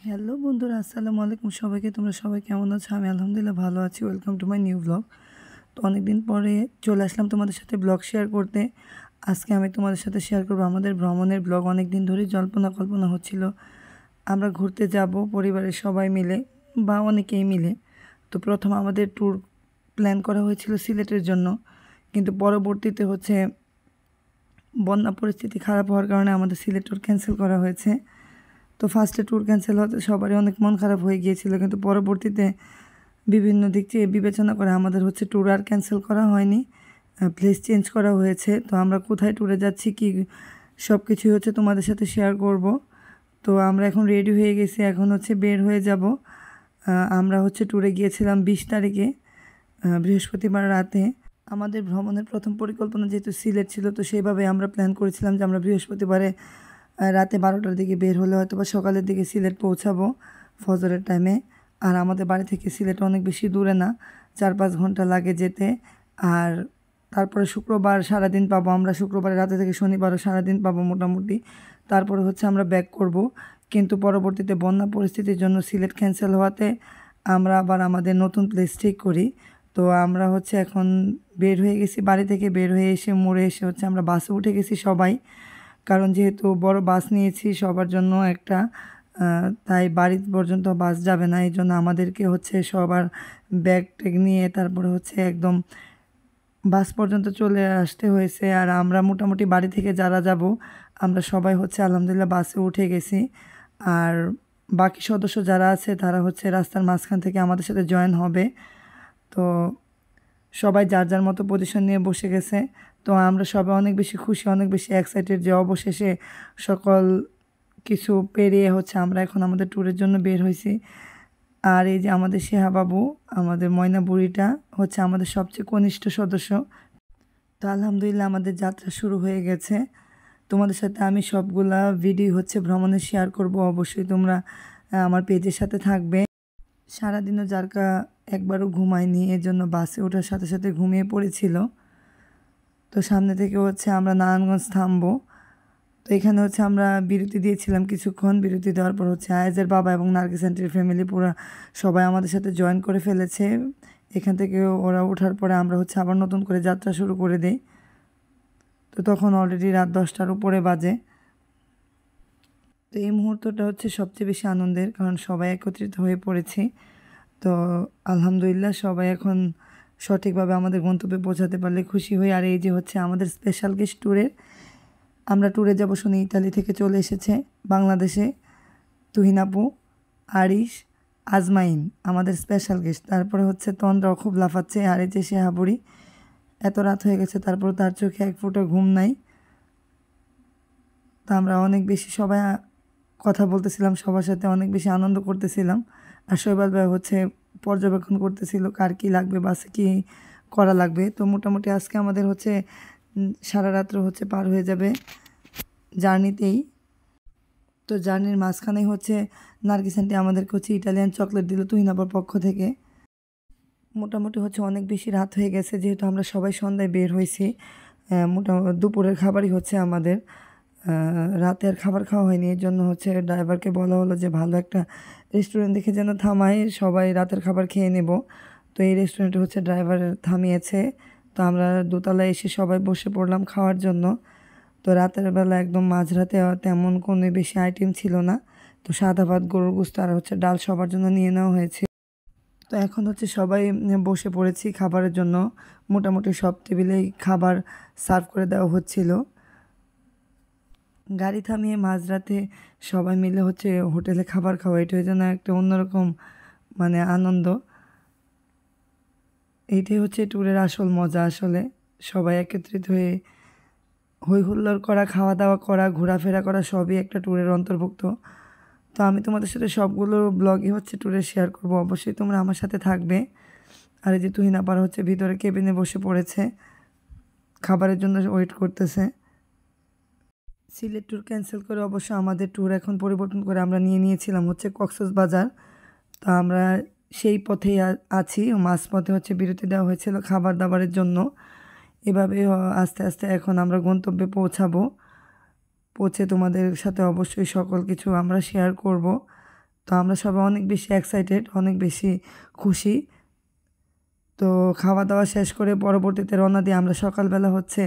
Hello বন্ধুরা, আসসালামু আলাইকুম সবাইকে। তোমরা সবাই কেমন আছো? আমি আলহামদুলিল্লাহ ভালো আছি। Welcome to my new blog. তো অনেকদিন পরে চলে আসলাম তোমাদের সাথে ব্লগ শেয়ার করতে। আজকে আমি তোমাদের সাথে শেয়ার করবো আমাদের ভ্রমণের ব্লগ। অনেক দিন ধরেই জল্পনা কল্পনা হচ্ছিল আমরা ঘুরতে যাব পরিবারের সবাই মিলে বা অনেকেই মিলে। তো প্রথম আমাদের ট্যুর প্ল্যান করা হয়েছিল সিলেটের জন্য, কিন্তু পরবর্তীতে বন্যা পরিস্থিতি খারাপ হওয়ার কারণে আমাদের সিলেট ট্যুর ক্যান্সেল করা হয়েছে। তো ফার্স্টে ট্যুর ক্যান্সেল হতে সবারই অনেক মন খারাপ হয়ে গিয়েছিল, কিন্তু পরবর্তীতে বিভিন্ন দিক থেকে বিবেচনা করে আমাদের ট্যুর আর ক্যান্সেল করা হয়নি, প্লেস চেঞ্জ করা হয়েছে। তো আমরা কোথায় ট্যুরে যাচ্ছি কি সব কিছুই তোমাদের সাথে শেয়ার করব। তো আমরা এখন রেডি হয়ে গেছি, এখন বের হয়ে যাব। আমরা ট্যুরে গিয়েছিলাম 20 তারিখে বৃহস্পতিবার রাতে। আমাদের ভ্রমণের প্রথম পরিকল্পনা যেহেতু সিলেট ছিল, তো সেইভাবে আমরা প্ল্যান করেছিলাম যে আমরা বৃহস্পতিবারে রাতে 12টার দিকে বের হলে হয়তো বা সকালের দিকে সিলেট পৌঁছাবো ফজরের টাইমে। আর আমাদের বাড়ি থেকে সিলেট অনেক বেশি দূরে না, 4-5 ঘন্টা লাগে যেতে। আর তারপরে শুক্রবার সারাদিন পাবো আমরা, শুক্রবারের রাতে থেকে শনিবারও সারাদিন পাবো মোটামুটি। তারপরে আমরা ব্যাক করব। কিন্তু পরবর্তীতে বন্যা পরিস্থিতির জন্য সিলেট ক্যান্সেল হওয়াতে আমরা আবার আমাদের নতুন প্লেস ঠিক করি। তো আমরা এখন বের হয়ে গেছি, বাড়ি থেকে বের হয়ে এসে মোড়ে এসে আমরা বাসে উঠে গেছি সবাই। কারণ যেহেতু বড় বাস নিয়েছি সবার জন্য একটা, তাই বাড়ি পর্যন্ত বাস যাবে না, এই জন্য আমাদেরকে সবার ব্যাগ ট্যাগ নিয়ে তারপরে একদম বাস পর্যন্ত চলে আসতে হয়েছে। আর আমরা মোটামুটি বাড়ি থেকে যারা যাব আমরা সবাই আলহামদুলিল্লাহ বাসে উঠে গেছি। আর বাকি সদস্য যারা আছে তারা রাস্তার মাঝখান থেকে আমাদের সাথে জয়েন হবে। তো সবাই যার যার মতো পজিশন নিয়ে বসে গেছে। তো আমরা সবাই অনেক বেশি খুশি, অনেক বেশি এক্সাইটেড যে অবশেষে সকল কিছু পেরিয়ে আমরা এখন আমাদের ট্যুরের জন্য বের হয়েছি। আর এই যে আমাদের শেহা বাবু, আমাদের ময়না বুড়িটা আমাদের সবচেয়ে কনিষ্ঠ সদস্য। তো আলহামদুলিল্লাহ আমাদের যাত্রা শুরু হয়ে গেছে। তোমাদের সাথে আমি সবগুলা ভিডিও ভ্রমণে শেয়ার করব। অবশ্যই তোমরা আমার পেজের সাথে থাকবে। সারাদিনও জারকা একবারও ঘুমায়নি, এর জন্য বাসে ওঠার সাথে সাথে ঘুমিয়ে পড়েছিল। তো সামনে থেকে আমরা নারায়ণগঞ্জ থামবো। তো এখানে আমরা বিরতি দিয়েছিলাম কিছুক্ষণ। বিরতি দেওয়ার পর আয়েজের বাবা এবং নার্গিস আন্টির ফ্যামিলি পুরো সবাই আমাদের সাথে জয়েন করে ফেলেছে। এখান থেকে ওরা ওঠার পরে আমরা আবার নতুন করে যাত্রা শুরু করে দেই। তো তখন অলরেডি রাত 10টার উপরে বাজে। তো এই মুহূর্তটা সবচেয়ে বেশি আনন্দের, কারণ সবাই একত্রিত হয়ে পড়েছি। তো আলহামদুলিল্লাহ সবাই এখন সঠিকভাবে আমাদের গন্তব্যে পৌঁছাতে পারলে খুশি হই। আর এই যে আমাদের স্পেশাল গেস্ট আমরা ট্যুরে যাব শুনে ইতালি থেকে চলে এসেছে বাংলাদেশে তুহিন আপু, আরিশ, আজমাইন আমাদের স্পেশাল গেস্ট। তারপরে তন্দ্রাও খুব লাফাচ্ছে। আর এই যে শেহাবুড়ি, এত রাত হয়ে গেছে তারপর তার চোখে এক ফোঁটা ঘুম নাই। তো আমরা অনেক বেশি সবাই কথা বলতেছিলাম, সবার সাথে অনেক বেশি আনন্দ করতেছিলাম। আর শৈবাল ভাই পর্যবেক্ষণ করতেছিল কার কী লাগবে, বাসে কী করা লাগবে। তো মোটামুটি আজকে আমাদের সারা রাত্র পার হয়ে যাবে জার্নিতেই। তো জার্নির মাঝখানেই নার্গিস আন্টি আমাদেরকে ইটালিয়ান চকলেট দিল তুহিনাবার পক্ষ থেকে। মোটামুটি অনেক বেশি রাত হয়ে গেছে, যেহেতু আমরা সবাই সন্ধ্যায় বের হয়েছি। মোটামুটি দুপুরের খাবারই আমাদের, রাতের খাবার খাওয়া হয়নি। এর জন্য ড্রাইভারকে বলা হলো যে ভালো একটা রেস্টুরেন্ট দেখে যেন থামায়, সবাই রাতের খাবার খেয়ে নেব। তো এই রেস্টুরেন্টে ড্রাইভার থামিয়েছে। তো আমরা দোতলায় এসে সবাই বসে পড়লাম খাওয়ার জন্য। তো রাতের বেলা একদম মাঝরাতে তেমন কোনো বেশি আইটেম ছিল না। তো সাদা ভাত, গরুর গোশত আর ডাল সবার জন্য নিয়ে নেওয়া হয়েছে। তো এখন সবাই বসে পড়েছি খাবারের জন্য। মোটামুটি সব টেবিলেই খাবার সার্ভ করে দেওয়া হচ্ছিল। গাড়ি থামিয়ে মাঝরাতে সবাই মিলে হোটেলে খাবার খাওয়া, এটা যেন একটা অন্যরকম আনন্দ। এইটাই ট্যুরের আসল মজা। আসলে সবাই একত্রিত হয়ে হই হুল্লোড় করা, খাওয়া দাওয়া করা, ঘোরাফেরা করা সবই একটা ট্যুরের অন্তর্ভুক্ত। তো আমি তোমাদের সাথে সবগুলো ব্লগই ট্যুরে শেয়ার করব। অবশ্যই তোমরা আমার সাথে থাকবে। আর এই যে তুহিন আপার ভিতরে কেবিনে বসে পড়েছে, খাবারের জন্য ওয়েট করতেছে। সিলেট ট্যুর ক্যান্সেল করে অবশ্য আমাদের ট্যুর এখন পরিবর্তন করে আমরা নিয়েছিলাম কক্সবাজার। তো আমরা সেই পথেই আছি। মাঝপথে বিরতি দেওয়া হয়েছিল খাবার দাবারের জন্য। এভাবে আস্তে আস্তে এখন আমরা গন্তব্যে পৌঁছে তোমাদের সাথে অবশ্যই সকল কিছু আমরা শেয়ার করব। তো আমরা সবাই অনেক বেশি এক্সাইটেড, অনেক বেশি খুশি। তো খাওয়া দাওয়া শেষ করে পরবর্তীতে রওনা দিয়ে আমরা সকালবেলা হচ্ছে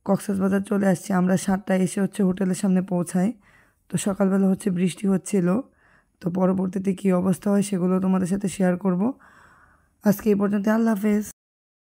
কক্সবাজার চলে আসছি। আমরা 7টায় এসে হচ্ছে হোটেলের সামনে পৌঁছাই। তো সকালবেলা হচ্ছে বৃষ্টি হচ্ছিল। তো পরবর্তীতে কী অবস্থা হয় সেগুলো তোমাদের সাথে শেয়ার করব। আজকে এই পর্যন্ত, আল্লাহ হাফেজ।